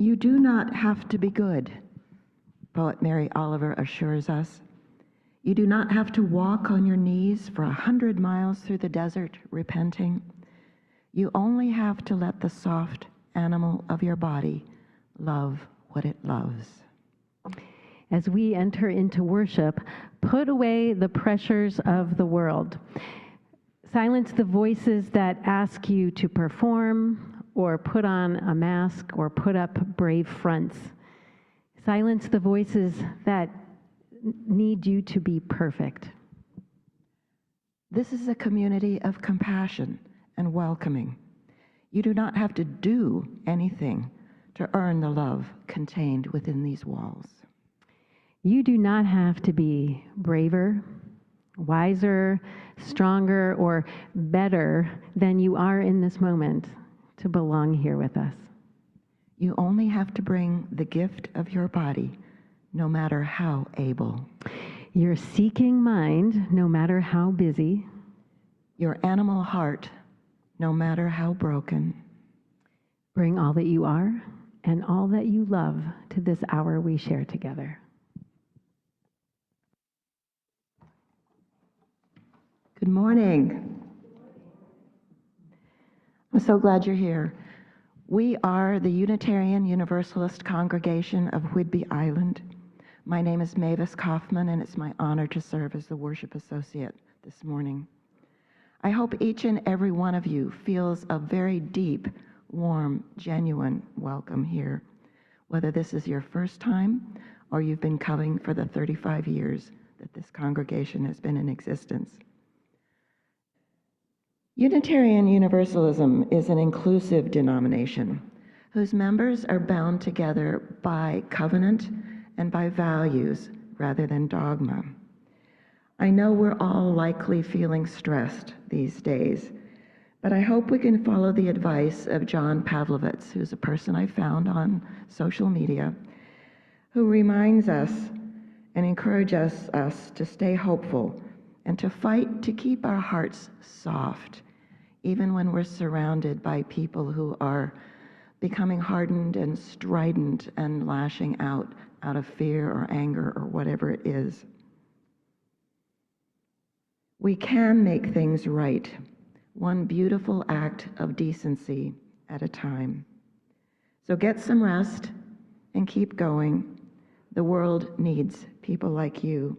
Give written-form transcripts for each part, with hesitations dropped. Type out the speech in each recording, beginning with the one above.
You do not have to be good, poet Mary Oliver assures us. You do not have to walk on your knees for 100 miles through the desert repenting. You only have to let the soft animal of your body love what it loves. As we enter into worship, put away the pressures of the world. Silence the voices that ask you to perform or put on a mask or put up brave fronts. Silence the voices that need you to be perfect. This is a community of compassion and welcoming. You do not have to do anything to earn the love contained within these walls. You do not have to be braver, wiser, stronger, or better than you are in this moment to belong here with us. You only have to bring the gift of your body, no matter how able. Your seeking mind, no matter how busy. Your animal heart, no matter how broken. Bring all that you are and all that you love to this hour we share together. Good morning. I'm so glad you're here. We are the Unitarian Universalist Congregation of Whidbey Island. My name is Mavis Kaufman, and it's my honor to serve as the worship associate this morning. I hope each and every one of you feels a very deep, warm, genuine welcome here, whether this is your first time or you've been coming for the 35 years that this congregation has been in existence. Unitarian Universalism is an inclusive denomination whose members are bound together by covenant and by values rather than dogma. I know we're all likely feeling stressed these days, but I hope we can follow the advice of John Pavlovitz, who's a person I found on social media, who reminds us and encourages us to stay hopeful and to fight to keep our hearts soft, even when we're surrounded by people who are becoming hardened and strident and lashing out of fear or anger or whatever it is. We can make things right, one beautiful act of decency at a time. So get some rest and keep going. The world needs people like you.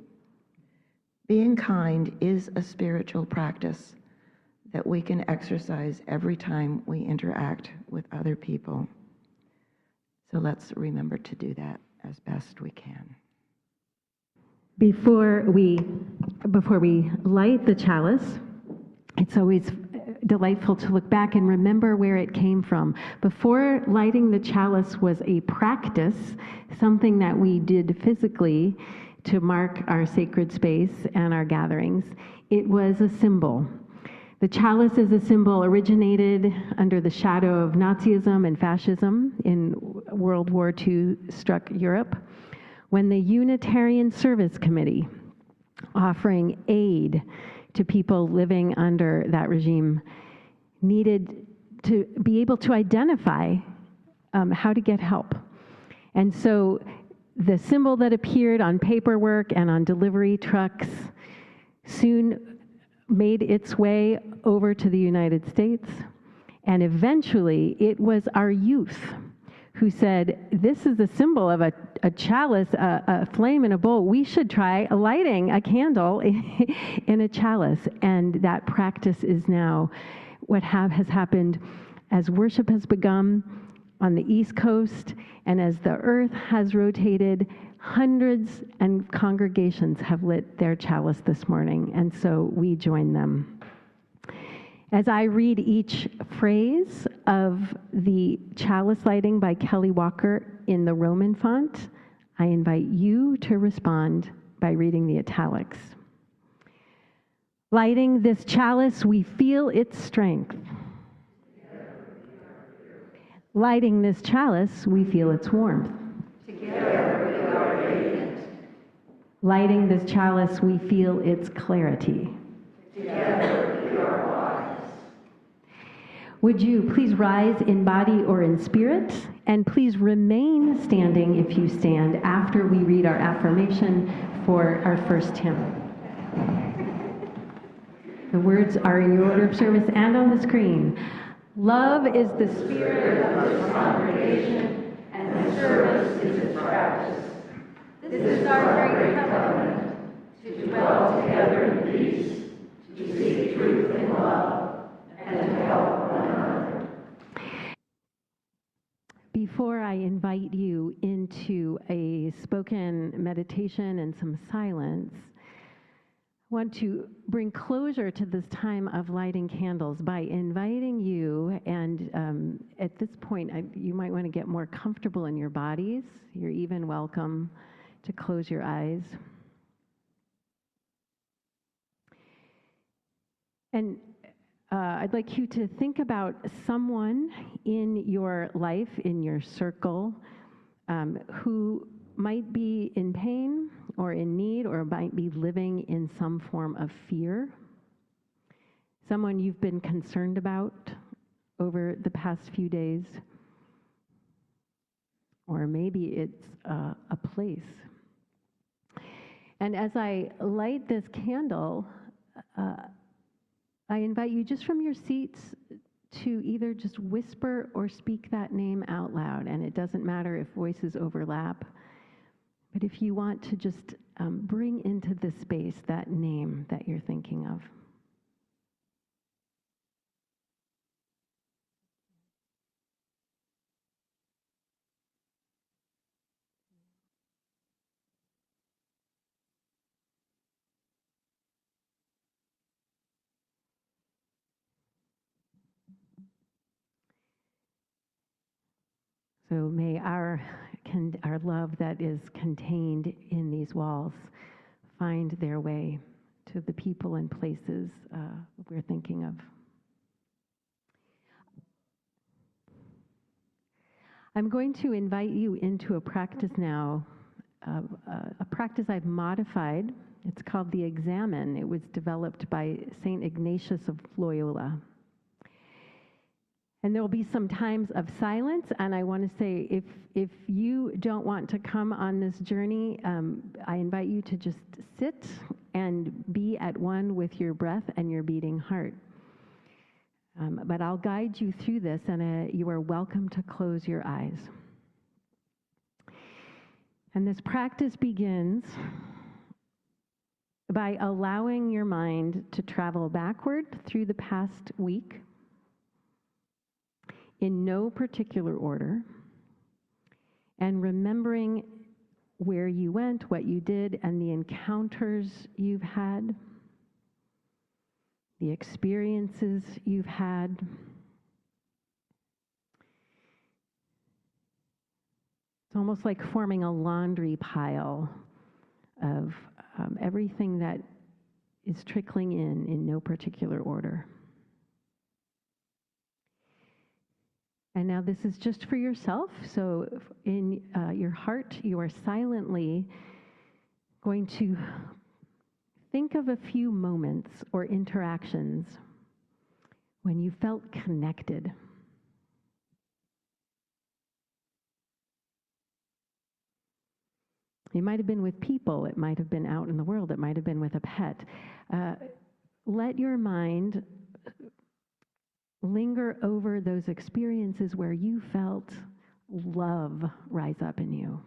Being kind is a spiritual practice that we can exercise every time we interact with other people. So let's remember to do that as best we can. Before we light the chalice, it's always delightful to look back and remember where it came from. Before lighting the chalice was a practice, something that we did physically to mark our sacred space and our gatherings. It was a symbol. The chalice is a symbol originated under the shadow of Nazism and fascism in World War II struck Europe, when the Unitarian Service Committee, offering aid to people living under that regime, needed to be able to identify how to get help. And so the symbol that appeared on paperwork and on delivery trucks soon made its way over to the United States, and eventually it was our youth who said, this is the symbol of a chalice, a flame in a bowl. We should try lighting a candle in a chalice. And that practice is now what has happened as worship has begun on the East Coast, and as the earth has rotated, hundreds and congregations have lit their chalice this morning, and so we join them. As I read each phrase of the chalice lighting by Kelly Walker in the Roman font, I invite you to respond by reading the italics. Lighting this chalice, we feel its strength. Lighting this chalice, we feel its warmth. Together we are radiant. Lighting this chalice, we feel its clarity. Together we are wise. Would you please rise in body or in spirit? And please remain standing if you stand after we read our affirmation for our first hymn. The words are in your order of service and on the screen. Love is the spirit of this congregation, and service is its practice. This is our great covenant, to dwell together in peace, to seek truth in love, and to help one another. Before I invite you into a spoken meditation and some silence, I want to bring closure to this time of lighting candles by inviting you, and at this point, you might want to get more comfortable in your bodies. You're even welcome to close your eyes. And I'd like you to think about someone in your life, in your circle, who might be in pain or in need or might be living in some form of fear. Someone you've been concerned about over the past few days. Or maybe it's a place. And as I light this candle, I invite you just from your seats to either just whisper or speak that name out loud. And it doesn't matter if voices overlap. But if you want to just bring into this space that name that you're thinking of. So may our love that is contained in these walls find their way to the people and places we're thinking of. I'm going to invite you into a practice now, a practice I've modified. It's called the Examen. It was developed by St. Ignatius of Loyola. And there will be some times of silence, and I want to say if you don't want to come on this journey, I invite you to just sit and be at one with your breath and your beating heart. But I'll guide you through this, and you are welcome to close your eyes. And this practice begins by allowing your mind to travel backward through the past week, in no particular order, and remembering where you went, what you did, and the encounters you've had, the experiences you've had. It's almost like forming a laundry pile of everything that is trickling in no particular order. And now this is just for yourself, so in your heart, you are silently going to think of a few moments or interactions when you felt connected. It might have been with people, it might have been out in the world, it might have been with a pet. Let your mind linger over those experiences where you felt love rise up in you.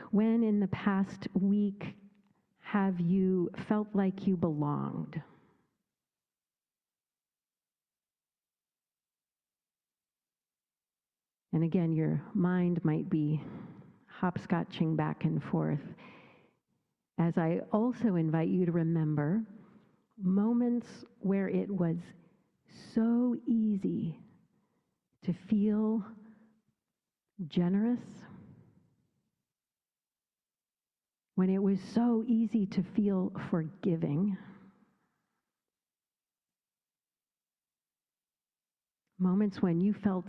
When in the past week have you felt like you belonged? And again, your mind might be hopscotching back and forth, as I also invite you to remember moments where it was so easy to feel generous, when it was so easy to feel forgiving, moments when you felt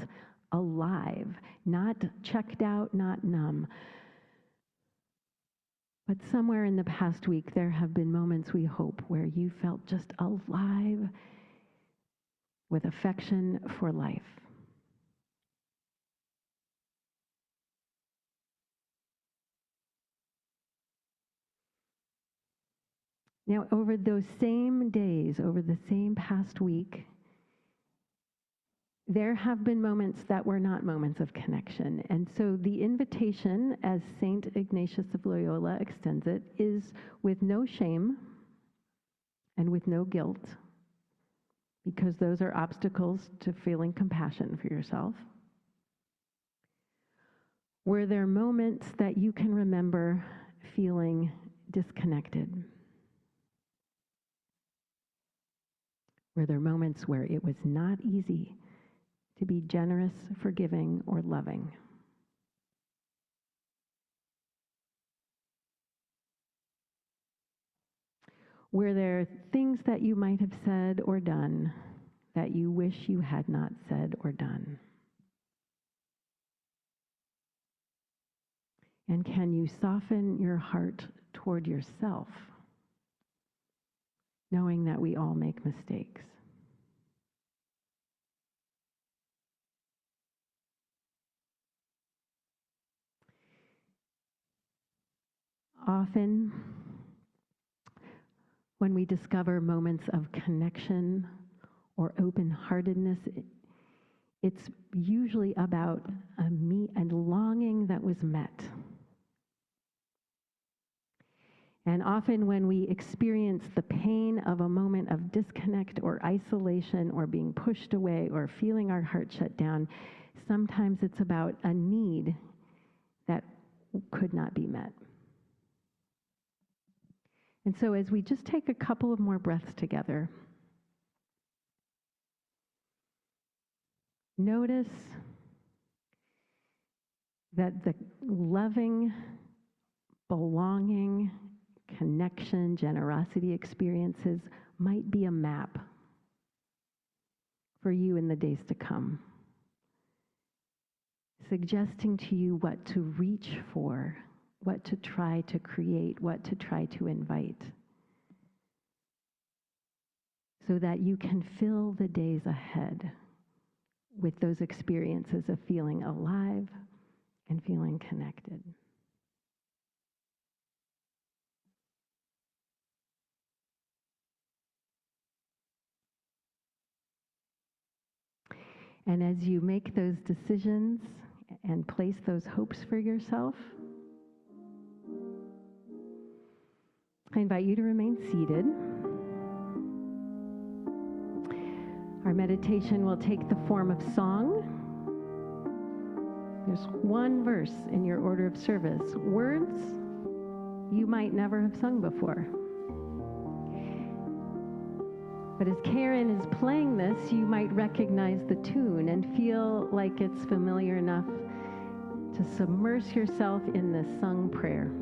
alive, not checked out, not numb, But somewhere in the past week, there have been moments, we hope, where you felt just alive with affection for life. Now, over those same days, over the same past week, there have been moments that were not moments of connection. And so the invitation, as St. Ignatius of Loyola extends it, is with no shame and with no guilt, because those are obstacles to feeling compassion for yourself. Were there moments that you can remember feeling disconnected? Were there moments where it was not easy to be generous, forgiving, or loving? Were there things that you might have said or done that you wish you had not said or done? And can you soften your heart toward yourself, knowing that we all make mistakes? Often, when we discover moments of connection or open-heartedness, it's usually about a longing that was met. And often when we experience the pain of a moment of disconnect or isolation or being pushed away or feeling our heart shut down, sometimes it's about a need that could not be met. And so as we just take a couple of more breaths together, notice that the loving, belonging, connection, generosity experiences might be a map for you in the days to come, suggesting to you what to reach for, what to try to create, what to try to invite, so that you can fill the days ahead with those experiences of feeling alive and feeling connected. And as you make those decisions and place those hopes for yourself, I invite you to remain seated. Our meditation will take the form of song. There's one verse in your order of service, words you might never have sung before. But as Karen is playing this, you might recognize the tune and feel like it's familiar enough to submerge yourself in this sung prayer.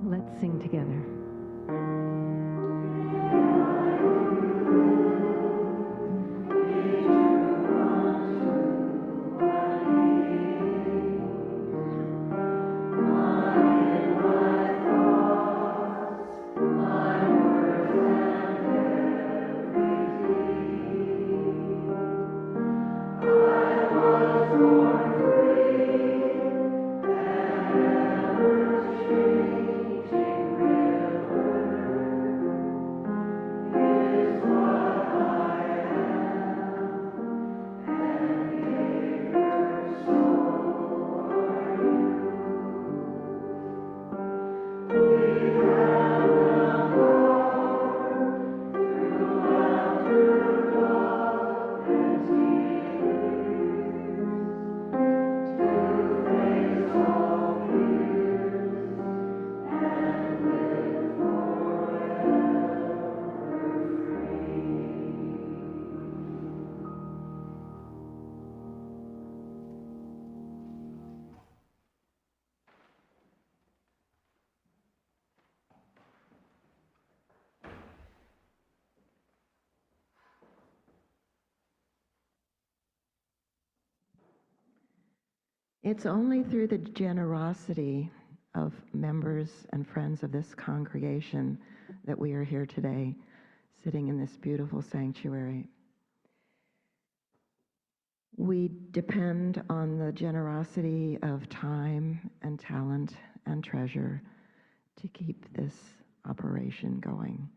Let's sing together. It's only through the generosity of members and friends of this congregation that we are here today, sitting in this beautiful sanctuary. We depend on the generosity of time and talent and treasure to keep this operation going.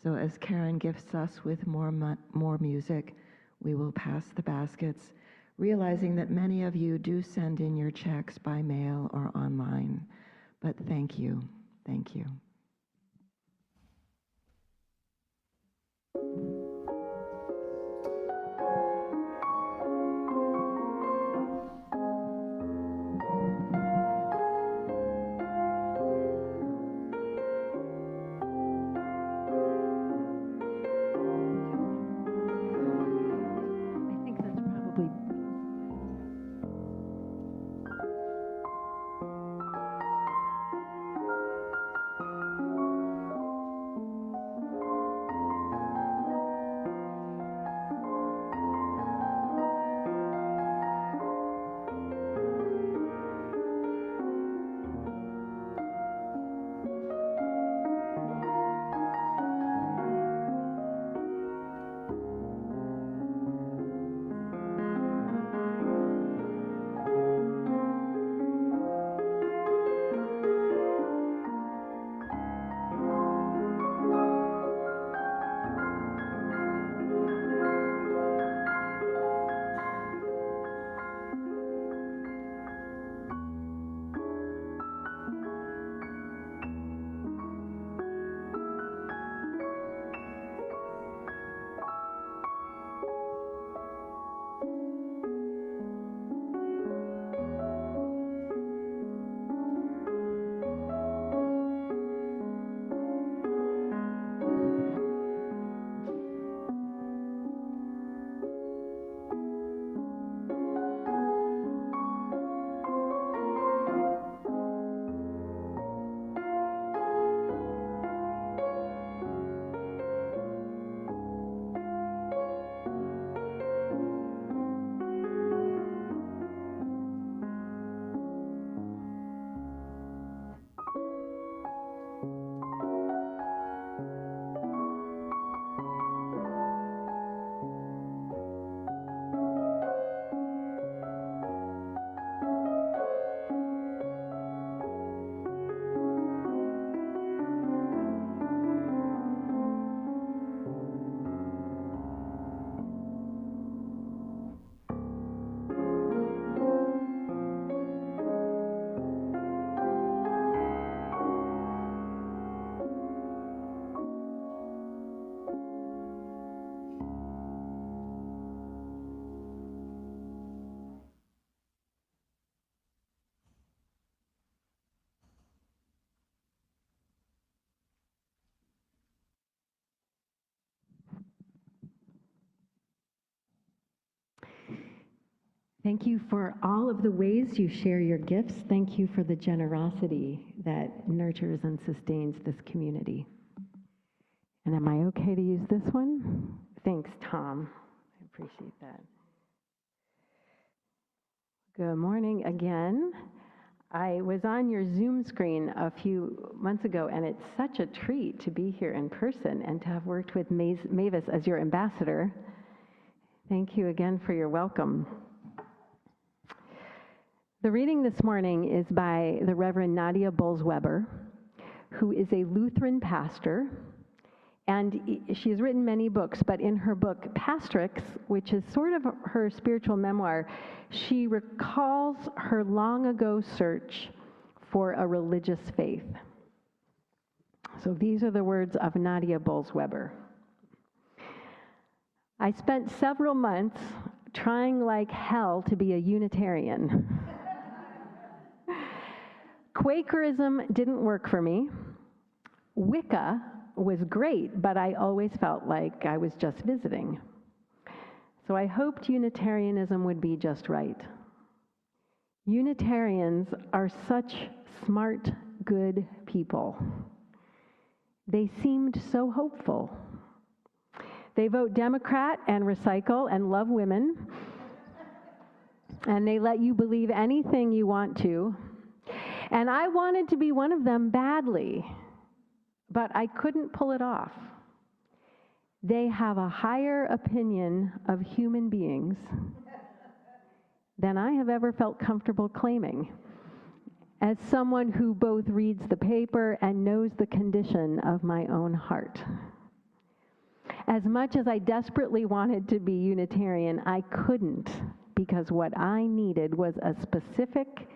So as Karen gifts us with more music, we will pass the baskets, realizing that many of you do send in your checks by mail or online. But thank you. Thank you. Thank you for all of the ways you share your gifts. Thank you for the generosity that nurtures and sustains this community. And am I okay to use this one? Thanks, Tom. I appreciate that. Good morning again. I was on your Zoom screen a few months ago, and it's such a treat to be here in person and to have worked with Mavis as your ambassador. Thank you again for your welcome. The reading this morning is by the Reverend Nadia Bolz-Weber, who is a Lutheran pastor, and she has written many books, but in her book, Pastrix, which is sort of her spiritual memoir, she recalls her long ago search for a religious faith. So these are the words of Nadia Bolz-Weber. I spent several months trying like hell to be a Unitarian. Quakerism didn't work for me. Wicca was great, but I always felt like I was just visiting. So I hoped Unitarianism would be just right. Unitarians are such smart, good people. They seemed so hopeful. They vote Democrat and recycle and love women. and they let you believe anything you want to. And I wanted to be one of them badly, but I couldn't pull it off. They have a higher opinion of human beings than I have ever felt comfortable claiming, as someone who both reads the paper and knows the condition of my own heart. As much as I desperately wanted to be Unitarian, I couldn't, because what I needed was a specific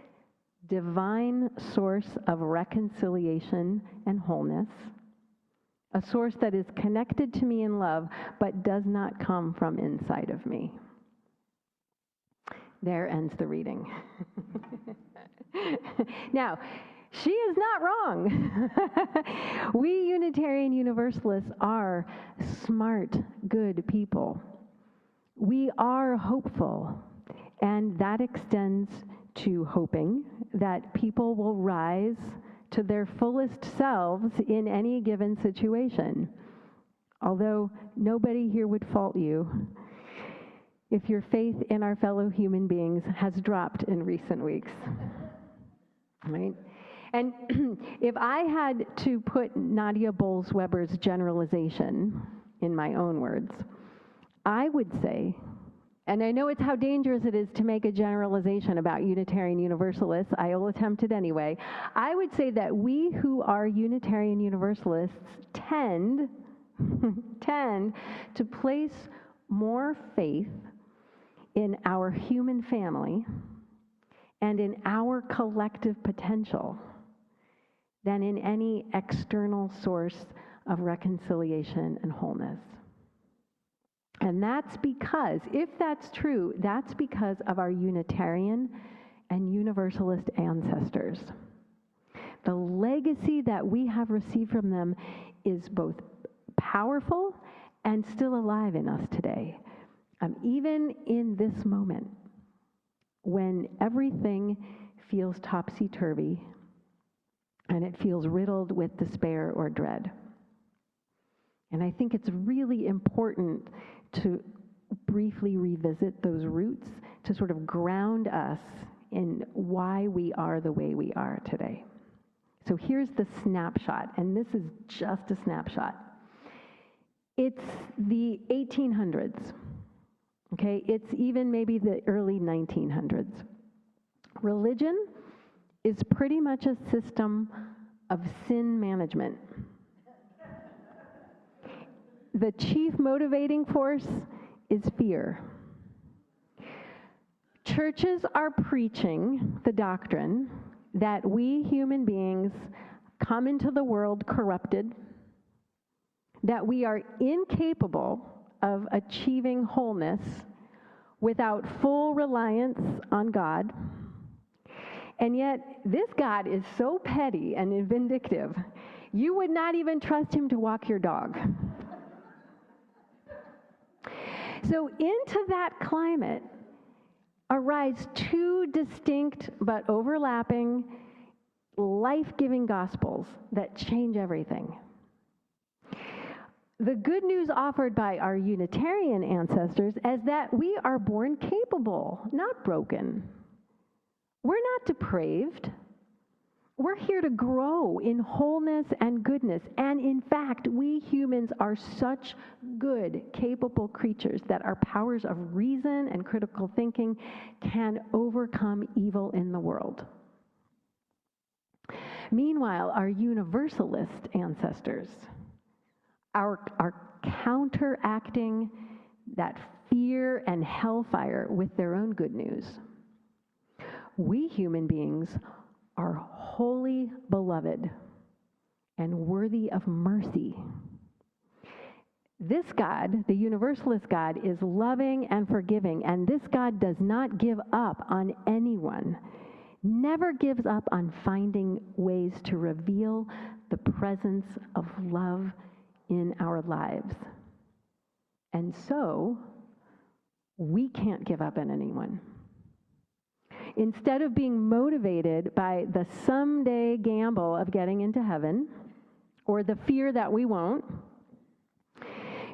divine source of reconciliation and wholeness, a source that is connected to me in love, but does not come from inside of me. There ends the reading. Now, she is not wrong. We Unitarian Universalists are smart, good people. We are hopeful, and that extends to hoping that people will rise to their fullest selves in any given situation. Although nobody here would fault you if your faith in our fellow human beings has dropped in recent weeks. Right? And if I had to put Nadia Bolz-Weber's generalization in my own words, I would say, and I know it's how dangerous it is to make a generalization about Unitarian Universalists, I will attempt it anyway. I would say that we who are Unitarian Universalists tend to place more faith in our human family and in our collective potential than in any external source of reconciliation and wholeness. And that's because, if that's true, that's because of our Unitarian and Universalist ancestors. The legacy that we have received from them is both powerful and still alive in us today. Even in this moment, when everything feels topsy-turvy and it feels riddled with despair or dread. And I think it's really important to briefly revisit those roots to sort of ground us in why we are the way we are today. So here's the snapshot, and this is just a snapshot. It's the 1800s, okay? It's even maybe the early 1900s. Religion is pretty much a system of sin management. The chief motivating force is fear. Churches are preaching the doctrine that we human beings come into the world corrupted, that we are incapable of achieving wholeness without full reliance on God. And yet, this God is so petty and vindictive, you would not even trust him to walk your dog. So into that climate arise two distinct but overlapping, life-giving gospels that change everything. The good news offered by our Unitarian ancestors is that we are born capable, not broken. We're not depraved. We're here to grow in wholeness and goodness. And in fact, we humans are such good, capable creatures that our powers of reason and critical thinking can overcome evil in the world. Meanwhile, our Universalist ancestors are counteracting that fear and hellfire with their own good news. We human beings are wholly beloved and worthy of mercy. This God, the Universalist God, is loving and forgiving, and this God does not give up on anyone, never gives up on finding ways to reveal the presence of love in our lives. And so, we can't give up on anyone. Instead of being motivated by the someday gamble of getting into heaven, or the fear that we won't,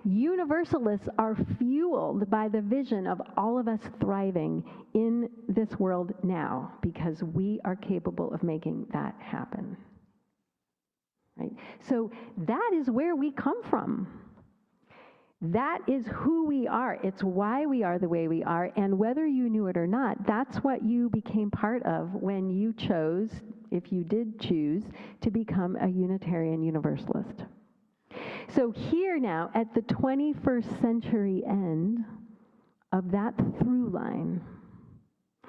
Universalists are fueled by the vision of all of us thriving in this world now because we are capable of making that happen. Right? So that is where we come from. That is who we are. It's why we are the way we are. And whether you knew it or not, that's what you became part of when you chose, if you did choose, to become a Unitarian Universalist. So here now, at the 21st century end of that through line,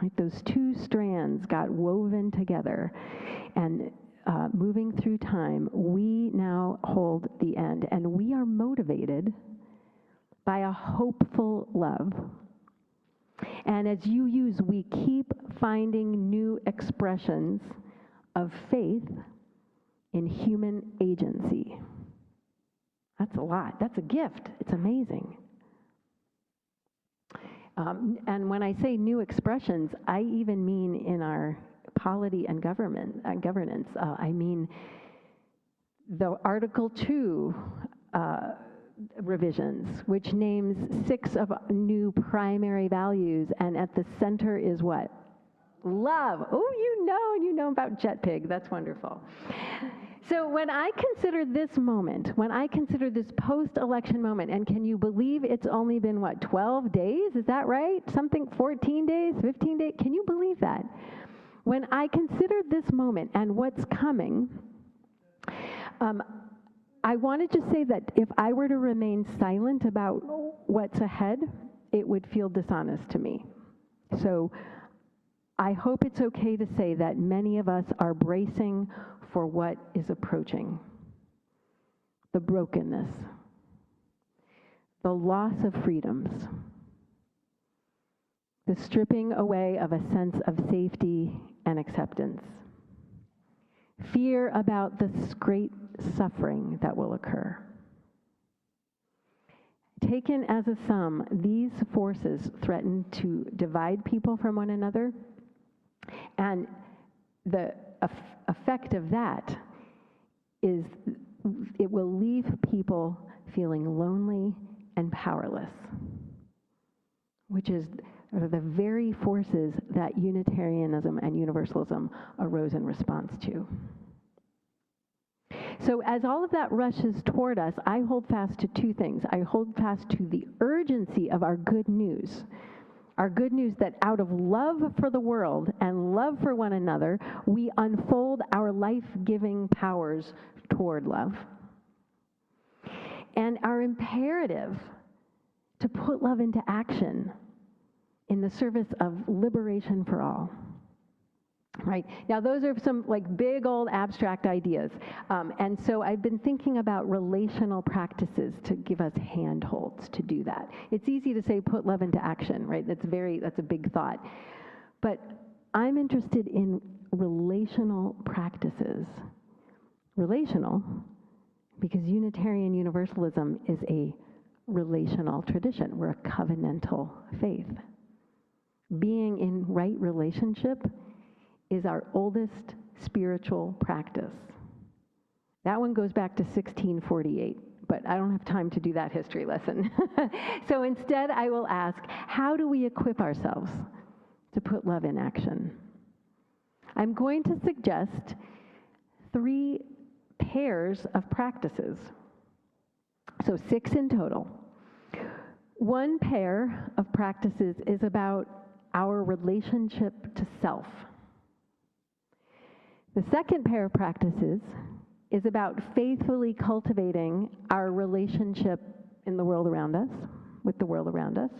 right, those two strands got woven together, and moving through time, we now hold the end, and we are motivated by a hopeful love. And as you use, we keep finding new expressions of faith in human agency. That's a lot. That's a gift. It's amazing. And when I say new expressions, I even mean in our polity and governance. I mean the Article 2 revisions, which names 6 of new primary values, and at the center is what? Love. Oh, you know about JetPig. That's wonderful. So when I consider this moment, when I consider this post-election moment, and can you believe it's only been, 12 days? Is that right? Something, 14 days, 15 days? Can you believe that? When I consider this moment and what's coming, I wanted to say that if I were to remain silent about what's ahead, it would feel dishonest to me. So I hope it's okay to say that many of us are bracing for what is approaching. The brokenness, the loss of freedoms, the stripping away of a sense of safety and acceptance, fear about the great suffering that will occur. Taken as a sum, these forces threaten to divide people from one another, and the effect of that is it will leave people feeling lonely and powerless, which is the very forces that Unitarianism and Universalism arose in response to. So as all of that rushes toward us, I hold fast to two things. I hold fast to the urgency of our good news that out of love for the world and love for one another, we unfold our life-giving powers toward love. And our imperative to put love into action in the service of liberation for all. Right. Now, those are some big old abstract ideas. And so I've been thinking about relational practices to give us handholds to do that. It's easy to say put love into action, right? That's a big thought. But I'm interested in relational practices. Relational, because Unitarian Universalism is a relational tradition. We're a covenantal faith. Being in right relationship is our oldest spiritual practice. That one goes back to 1648, but I don't have time to do that history lesson. So instead, I will ask, how do we equip ourselves to put love in action? I'm going to suggest 3 pairs of practices, so 6 in total. One pair of practices is about our relationship to self. The second pair of practices is about faithfully cultivating our relationship in the world around us, with the world around us.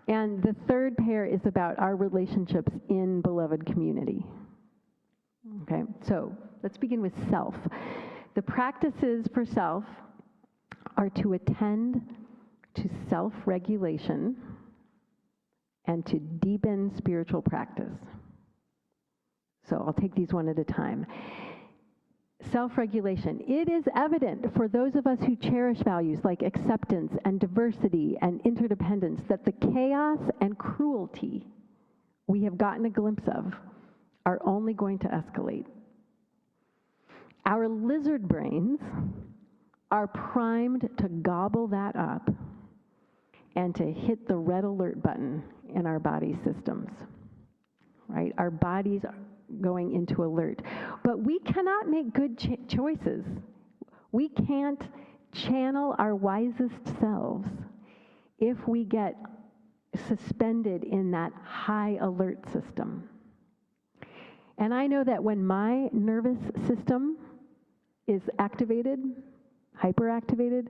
And the third pair is about our relationships in beloved community. Okay, so let's begin with self. The practices for self are to attend to self-regulation and to deepen spiritual practice. So I'll take these one at a time. Self-regulation. It is evident for those of us who cherish values like acceptance and diversity and interdependence that the chaos and cruelty we have gotten a glimpse of are only going to escalate. Our lizard brains are primed to gobble that up and to hit the red alert button in our body systems, right? Our bodies are going into alert. But we cannot make good choices. We can't channel our wisest selves if we get suspended in that high alert system. And I know that when my nervous system is activated, hyperactivated,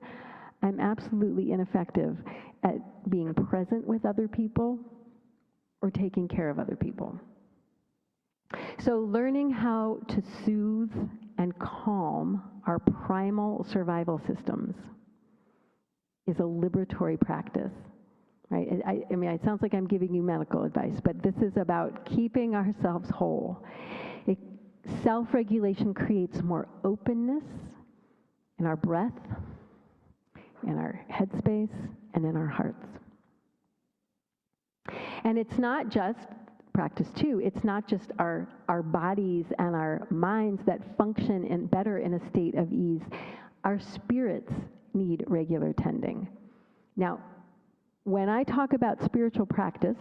I'm absolutely ineffective at being present with other people or taking care of other people. So learning how to soothe and calm our primal survival systems is a liberatory practice, right? I mean, it sounds like I'm giving you medical advice, but this is about keeping ourselves whole. Self-regulation creates more openness in our breath, in our headspace, and in our hearts. And it's not just practice too. It's not just our bodies and our minds that function better in a state of ease. Our spirits need regular tending. Now, when I talk about spiritual practice,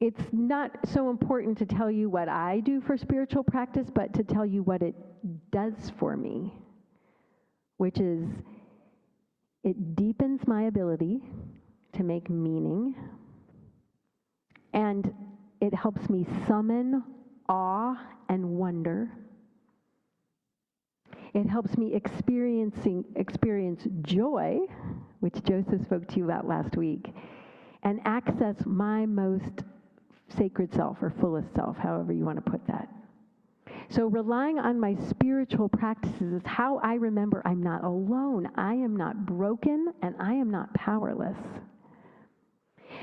it's not so important to tell you what I do for spiritual practice, but to tell you what it does for me, which is it deepens my ability to make meaning, and it helps me summon awe and wonder. It helps me experience joy, which Joseph spoke to you about last week, and access my most sacred self or fullest self, however you want to put that. So relying on my spiritual practices is how I remember I'm not alone, I am not broken, and I am not powerless.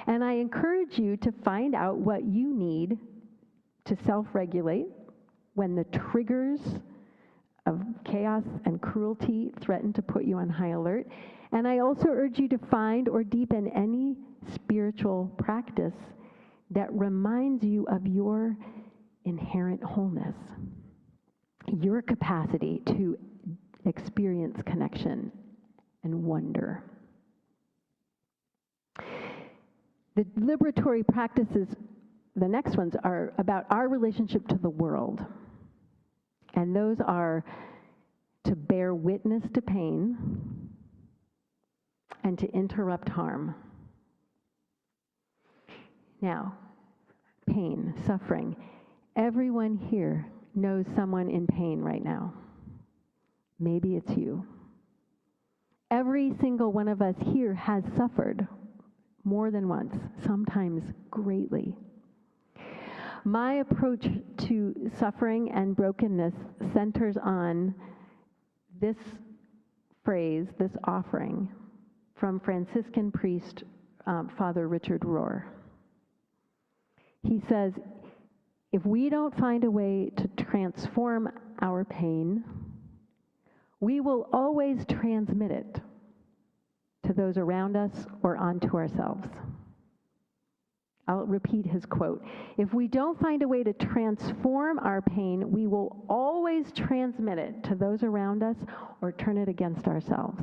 And I encourage you to find out what you need to self-regulate when the triggers of chaos and cruelty threaten to put you on high alert. And I also urge you to find or deepen any spiritual practice that reminds you of your inherent wholeness, your capacity to experience connection and wonder. The liberatory practices, the next ones, are about our relationship to the world. And those are to bear witness to pain and to interrupt harm. Now, pain, suffering. Everyone here knows someone in pain right now. Maybe it's you. Every single one of us here has suffered more than once, sometimes greatly. My approach to suffering and brokenness centers on this phrase, this offering, from Franciscan priest Father Richard Rohr. He says, if we don't find a way to transform our pain, we will always transmit it to those around us or onto ourselves. I'll repeat his quote. If we don't find a way to transform our pain, we will always transmit it to those around us or turn it against ourselves.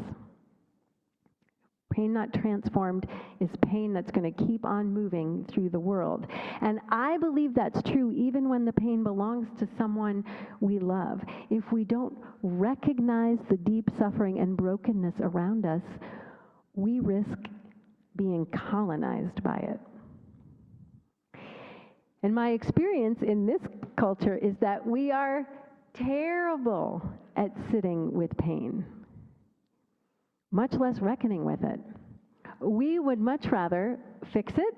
Pain not transformed is pain that's going to keep on moving through the world. And I believe that's true even when the pain belongs to someone we love. If we don't recognize the deep suffering and brokenness around us, we risk being colonized by it. And my experience in this culture is that we are terrible at sitting with pain, much less reckoning with it. We would much rather fix it.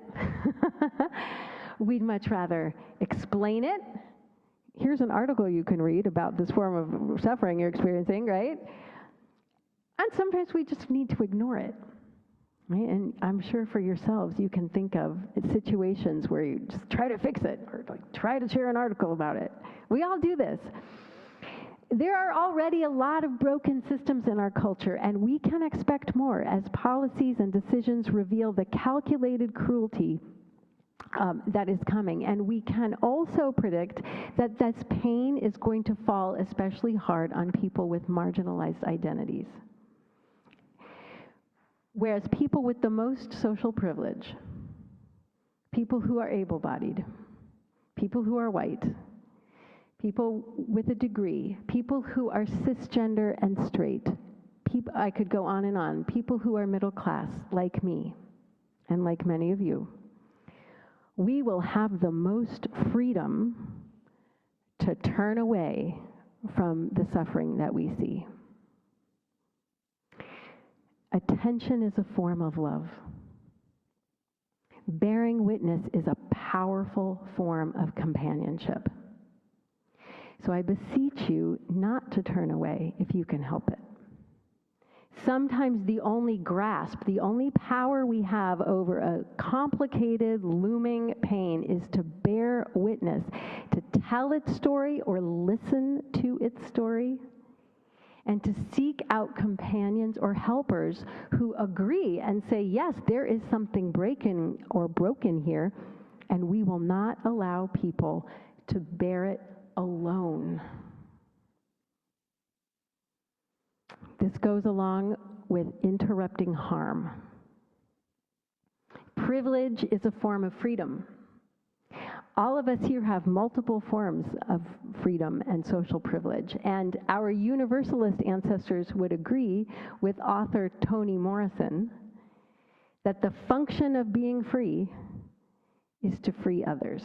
We'd much rather explain it. Here's an article you can read about this form of suffering you're experiencing, right? And sometimes we just need to ignore it. Right? And I'm sure for yourselves, you can think of situations where you just try to fix it or like try to share an article about it. We all do this. There are already a lot of broken systems in our culture, and we can expect more as policies and decisions reveal the calculated cruelty that is coming. And we can also predict that this pain is going to fall especially hard on people with marginalized identities. Whereas people with the most social privilege, people who are able-bodied, people who are white, people with a degree, people who are cisgender and straight, I could go on and on, people who are middle class, like me, and like many of you, we will have the most freedom to turn away from the suffering that we see. Attention is a form of love. Bearing witness is a powerful form of companionship. So I beseech you not to turn away if you can help it. Sometimes the only grasp, the only power we have over a complicated, looming pain is to bear witness, to tell its story or listen to its story, and to seek out companions or helpers who agree and say, yes, there is something breaking or broken here, and we will not allow people to bear it alone. This goes along with interrupting harm. Privilege is a form of freedom. All of us here have multiple forms of freedom and social privilege, and our Universalist ancestors would agree with author Toni Morrison that the function of being free is to free others.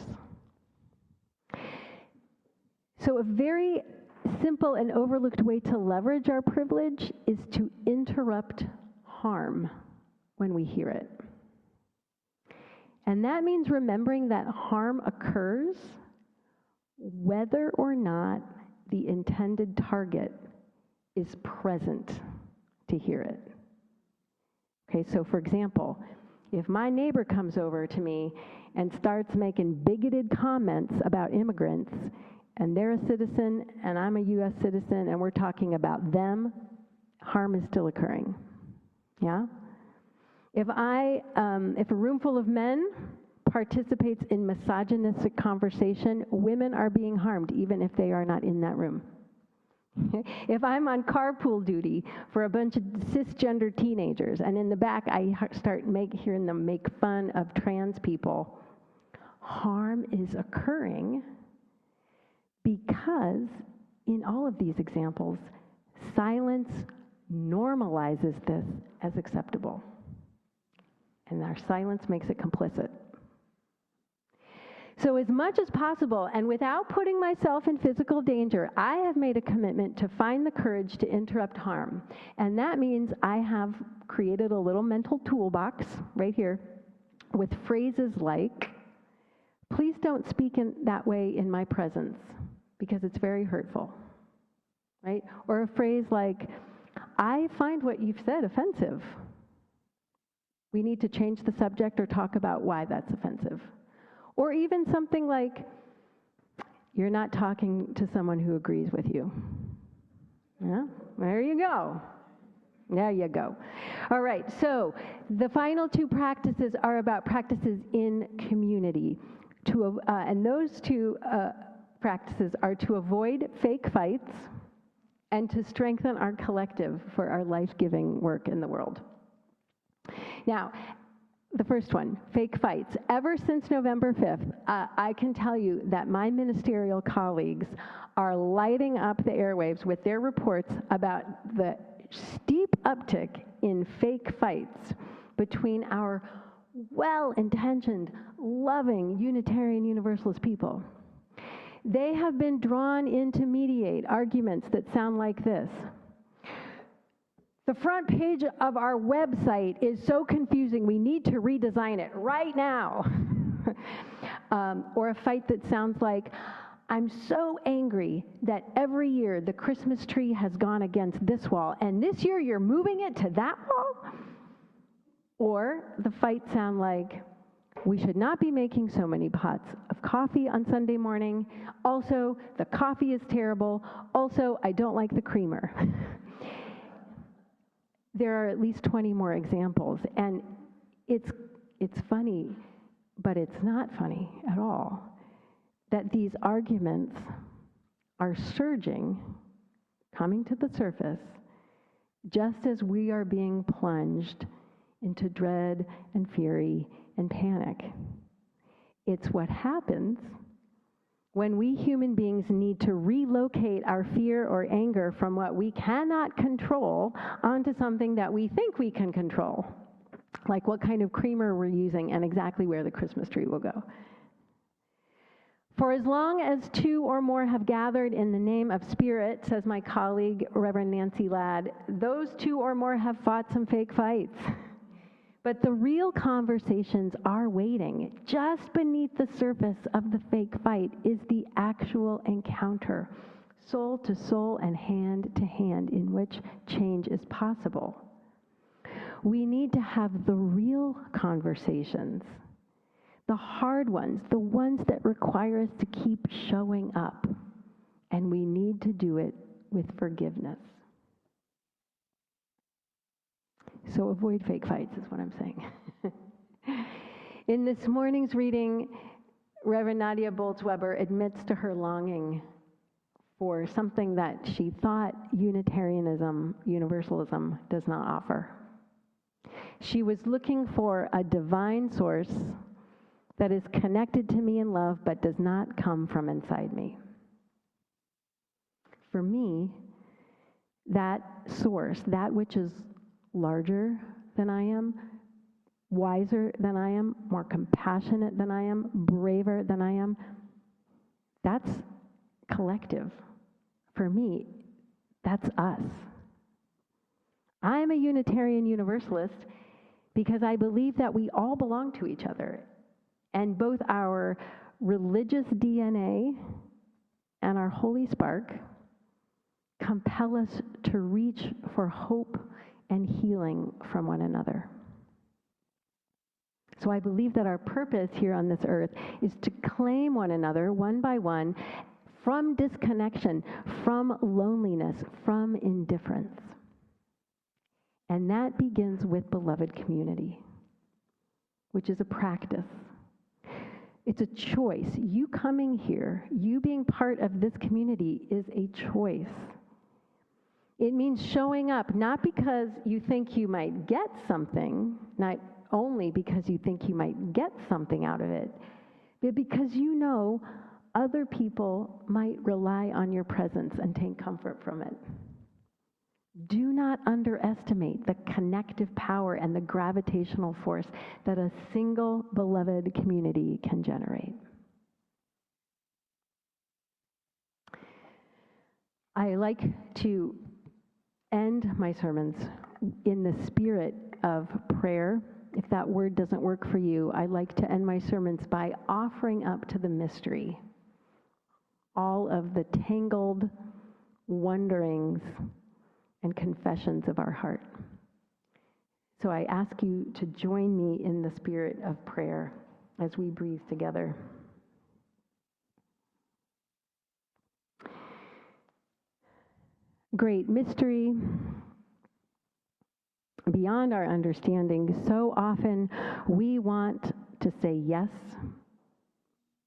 So a very simple and overlooked way to leverage our privilege is to interrupt harm when we hear it. And that means remembering that harm occurs whether or not the intended target is present to hear it. Okay, so for example, if my neighbor comes over to me and starts making bigoted comments about immigrants, and they're a citizen and I'm a US citizen and we're talking about them, harm is still occurring, yeah? If a room full of men participates in misogynistic conversation, women are being harmed even if they are not in that room. If I'm on carpool duty for a bunch of cisgender teenagers and in the back I start hearing them make fun of trans people, harm is occurring because in all of these examples, silence normalizes this as acceptable. And our silence makes it complicit. So as much as possible, and without putting myself in physical danger, I have made a commitment to find the courage to interrupt harm. And that means I have created a little mental toolbox right here with phrases like, please don't speak in that way in my presence because it's very hurtful, right? Or a phrase like, I find what you've said offensive. We need to change the subject or talk about why that's offensive. Or even something like, you're not talking to someone who agrees with you. Yeah, there you go. There you go. All right, so the final two practices are about practices in community. And those two practices are to avoid fake fights and to strengthen our collective for our life-giving work in the world. Now, the first one, fake fights. Ever since November 5th, I can tell you that my ministerial colleagues are lighting up the airwaves with their reports about the steep uptick in fake fights between our well-intentioned, loving Unitarian Universalist people. They have been drawn in to mediate arguments that sound like this. The front page of our website is so confusing, we need to redesign it right now. Or a fight that sounds like, I'm so angry that every year the Christmas tree has gone against this wall, and this year you're moving it to that wall? Or the fight sound like, we should not be making so many pots of coffee on Sunday morning. Also, the coffee is terrible. Also, I don't like the creamer. There are at least 20 more examples, and it's funny. but it's not funny at all, that these arguments are surging, coming to the surface, just as we are being plunged into dread and fury and panic. It's what happens when we human beings need to relocate our fear or anger from what we cannot control onto something that we think we can control, like what kind of creamer we're using and exactly where the Christmas tree will go. For as long as two or more have gathered in the name of Spirit, says my colleague, Reverend Nancy Ladd, those two or more have fought some fake fights. But the real conversations are waiting. Just beneath the surface of the fake fight is the actual encounter, soul to soul and hand to hand, in which change is possible. We need to have the real conversations, the hard ones, the ones that require us to keep showing up. And we need to do it with forgiveness. So avoid fake fights is what I'm saying. In this morning's reading, Reverend Nadia Bolz-Weber admits to her longing for something that she thought Unitarianism, Universalism, does not offer. She was looking for a divine source that is connected to me in love but does not come from inside me. For me, that source, that which is larger than I am, wiser than I am, more compassionate than I am, braver than I am, that's collective. For me, that's us. I am a Unitarian Universalist because I believe that we all belong to each other, and both our religious DNA and our holy spark compel us to reach for hope and healing from one another. So I believe that our purpose here on this earth is to claim one another one by one from disconnection, from loneliness, from indifference. And that begins with beloved community, which is a practice. It's a choice. You coming here, you being part of this community is a choice. It means showing up, not because you think you might get something, not only because you think you might get something out of it, but because you know other people might rely on your presence and take comfort from it. Do not underestimate the connective power and the gravitational force that a single beloved community can generate. I like to end my sermons in the spirit of prayer. If that word doesn't work for you, I like to end my sermons by offering up to the mystery all of the tangled wonderings and confessions of our heart. So I ask you to join me in the spirit of prayer as we breathe together. Great mystery, beyond our understanding. So often we want to say yes.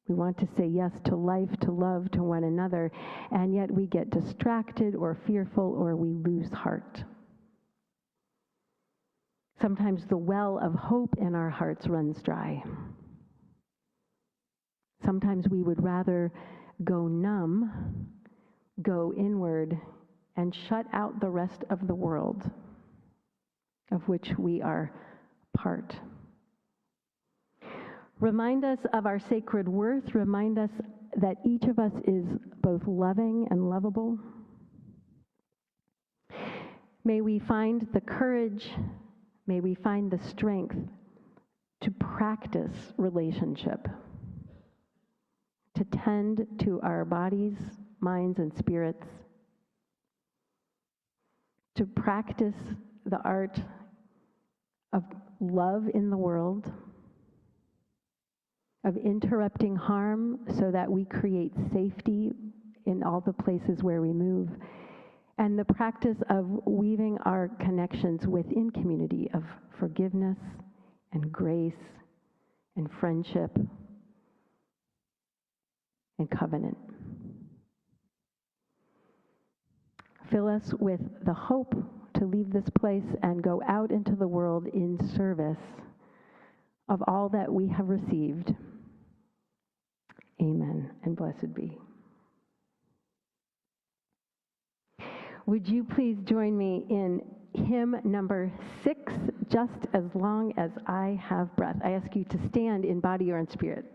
We want to say yes to life, to love, to one another, and yet we get distracted or fearful or we lose heart. Sometimes the well of hope in our hearts runs dry. Sometimes we would rather go numb, go inward, and shut out the rest of the world of which we are part. Remind us of our sacred worth. Remind us that each of us is both loving and lovable. May we find the courage, may we find the strength to practice relationship, to tend to our bodies, minds, and spirits, to practice the art of love in the world, of interrupting harm so that we create safety in all the places where we move, and the practice of weaving our connections within community of forgiveness and grace and friendship and covenant. Fill us with the hope to leave this place and go out into the world in service of all that we have received. Amen, and blessed be. Would you please join me in hymn number 6, Just as Long as I Have Breath? I ask you to stand in body or in spirit.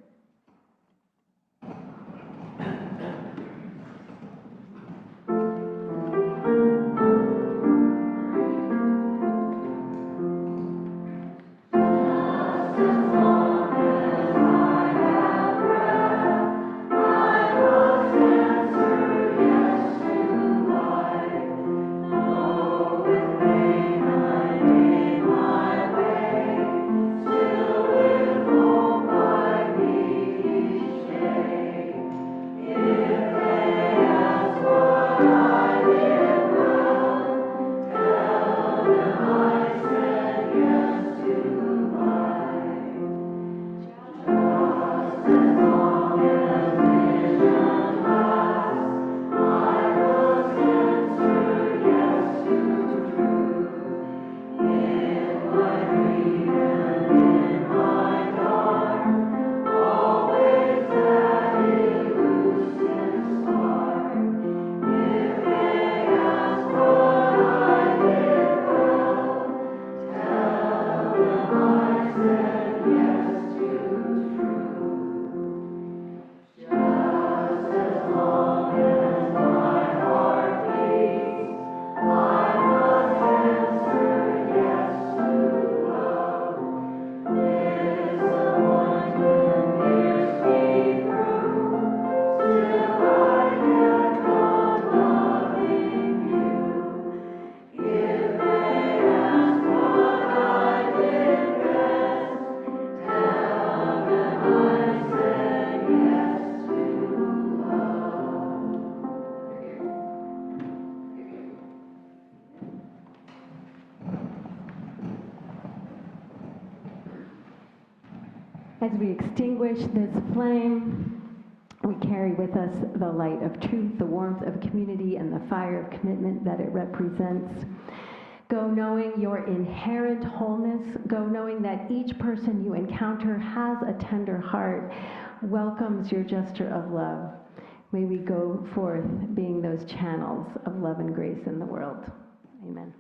As we extinguish this flame, we carry with us the light of truth, the warmth of community, and the fire of commitment that it represents. Go knowing your inherent wholeness. Go knowing that each person you encounter has a tender heart, welcomes your gesture of love. May we go forth being those channels of love and grace in the world. Amen.